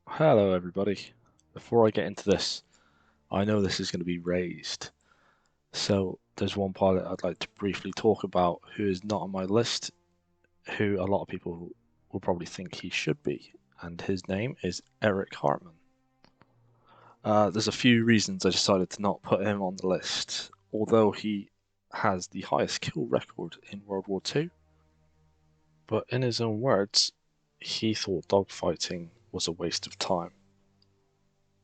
Hello, everybody. Before I get into this, I know this is going to be raised. So, there's one pilot I'd like to briefly talk about who is not on my list, who a lot of people will probably think he should be, and his name is Eric Hartmann. There's a few reasons I decided to not put him on the list, although he has the highest kill record in World War II, but in his own words, he thought dogfighting was a waste of time.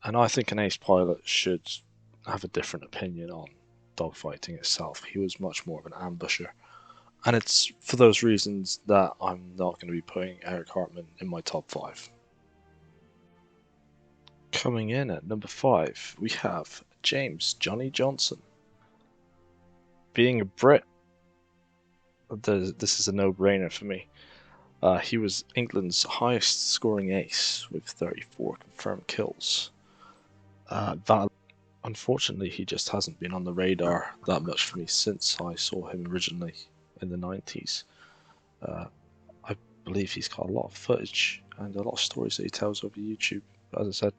And I think an ace pilot should have a different opinion on dogfighting itself. He was much more of an ambusher. And it's for those reasons that I'm not going to be putting Eric Hartmann in my top 5. Coming in at number 5, we have James Johnny Johnson. Being a Brit, this is a no-brainer for me. He was England's highest scoring ace with 34 confirmed kills. That Unfortunately, he just hasn't been on the radar that much for me since I saw him originally in the 90s. I believe he's got a lot of footage and a lot of stories that he tells over YouTube. As I said,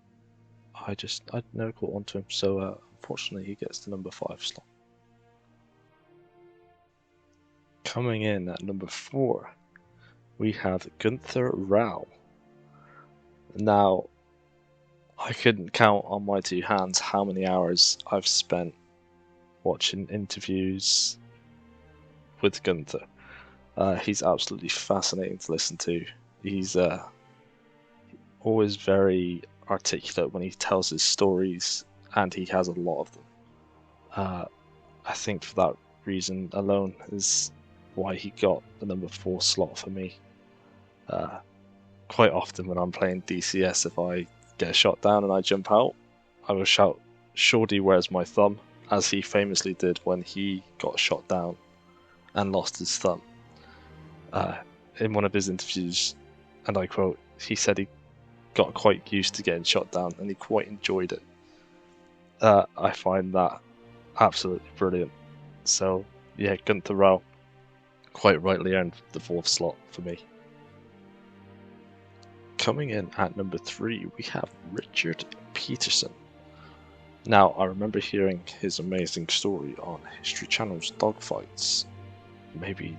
I never caught on to him, so unfortunately he gets the number 5 slot. Coming in at number 4, we have Gunther Rao. Now, I couldn't count on my two hands how many hours I've spent watching interviews with Gunther. He's absolutely fascinating to listen to. He's always very articulate when he tells his stories, and he has a lot of them. I think for that reason alone is why he got the number 4 slot for me. Quite often when I'm playing DCS, if I get a shot down and I jump out, I will shout, "Shorty, where's my thumb?" as he famously did when he got shot down and lost his thumb. In one of his interviews, and I quote, he said he got quite used to getting shot down and he quite enjoyed it. I find that absolutely brilliant. So, yeah, Gunther Rao quite rightly earned the 4th slot for me. Coming in at number 3, we have Richard Peterson. Now, I remember hearing his amazing story on History Channel's Dogfights, maybe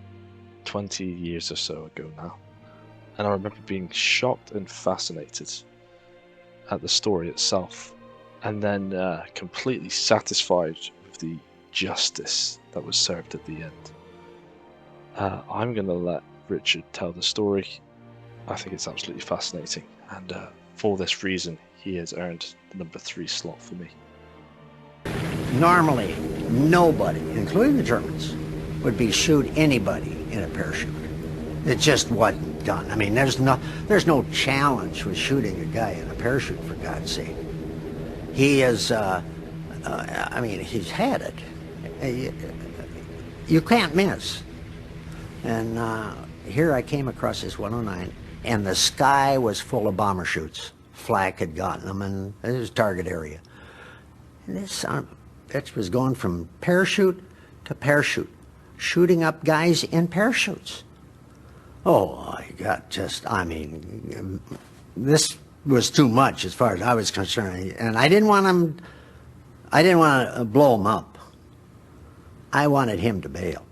20 years or so ago now, and I remember being shocked and fascinated at the story itself, and then completely satisfied with the justice that was served at the end. I'm going to let Richard tell the story. I think it's absolutely fascinating, and for this reason, he has earned the number 3 slot for me. Normally, nobody, including the Germans, would be shoot anybody in a parachute. It just wasn't done. I mean, there's no challenge with shooting a guy in a parachute, for God's sake. He is, I mean, he's had it. You can't miss. And here I came across this 109, and the sky was full of bomber chutes. Flak had gotten them, and it was target area. And this bitch was going from parachute to parachute, shooting up guys in parachutes. Oh, I got just, I mean, this was too much as far as I was concerned. And I didn't want to blow him up. I wanted him to bail.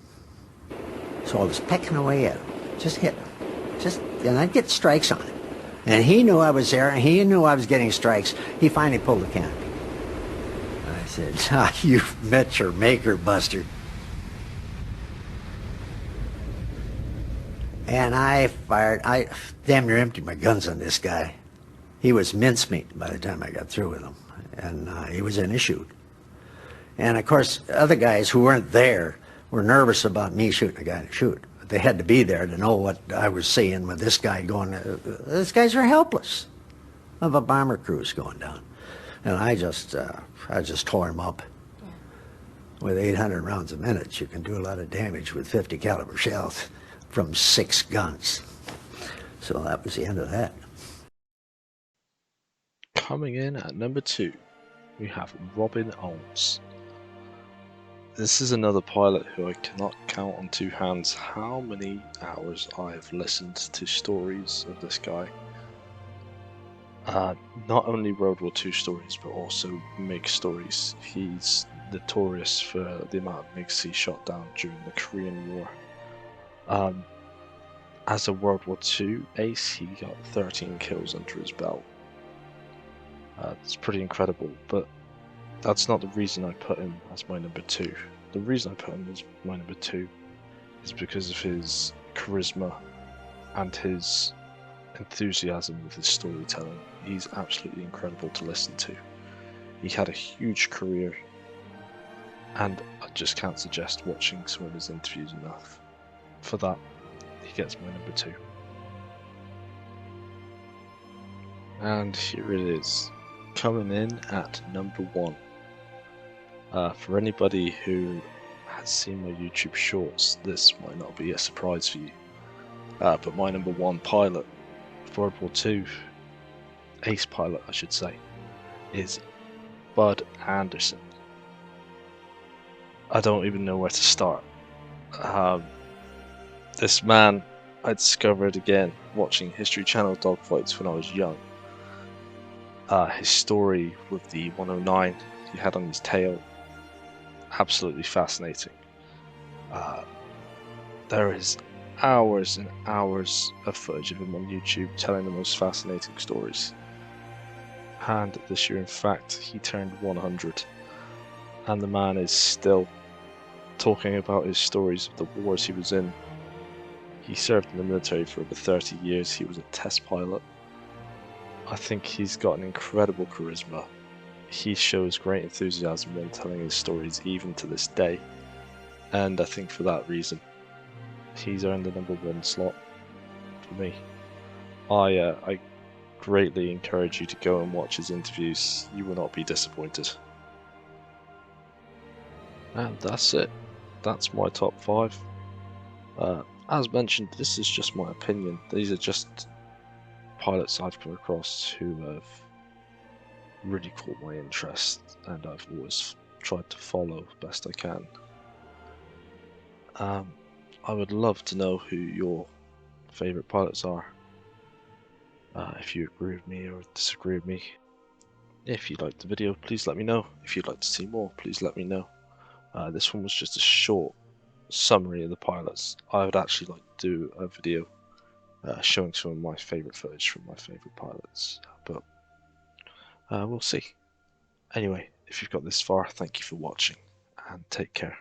So I was pecking away at him, just hit him. And I'd get strikes on him. And he knew I was there, and he knew I was getting strikes. He finally pulled the canopy. I said, "You've met your maker, Buster." And I fired. I damn near emptied my guns on this guy. He was mincemeat by the time I got through with him. And he was in a chute. And of course, other guys who weren't there were nervous about me shooting a guy in a chute. But they had to be there to know what I was seeing with this guy going. These guys are helpless of a bomber cruise going down. And I just tore him up. With 800 rounds a minute, you can do a lot of damage with 50 caliber shells from 6 guns. So that was the end of that. Coming in at number 2, we have Robin Olms. This is another pilot who I cannot count on 2 hands how many hours I have listened to stories of this guy. Uh, Not only World War II stories, but also MiG stories. He's notorious for the amount of MiGs he shot down during the Korean War. Um, as a World War II ace, he got 13 kills under his belt. It's pretty incredible, but that's not the reason I put him as my number two. The reason I put him as my number two is because of his charisma and his enthusiasm with his storytelling. He's absolutely incredible to listen to. He had a huge career, and I just can't suggest watching some of his interviews enough. For that, he gets my number two. And here it is, coming in at number one. For anybody who has seen my YouTube shorts, this might not be a surprise for you. But my number one pilot, World War II, Ace Pilot I should say, is Bud Anderson. I don't even know where to start. This man I discovered again watching History Channel dogfights when I was young. His story with the 109 he had on his tail, absolutely fascinating. There is hours and hours of footage of him on YouTube telling the most fascinating stories. And this year, in fact, he turned 100, and the man is still talking about his stories of the wars he was in. He served in the military for over 30 years. He was a test pilot. I think he's got an incredible charisma. He shows great enthusiasm when telling his stories, even to this day. And I think for that reason, he's earned the number one slot for me. I greatly encourage you to go and watch his interviews. You will not be disappointed. And that's it. That's my top five. As mentioned, this is just my opinion. These are just pilots I've come across who have really caught my interest, and I've always tried to follow best I can. I would love to know who your favourite pilots are. If you agree with me or disagree with me. If you liked the video, please let me know. If you'd like to see more, please let me know. This one was just a short summary of the pilots. I would actually like to do a video showing some of my favourite footage from my favourite pilots, but we'll see. Anyway, if you've got this far, thank you for watching, and take care.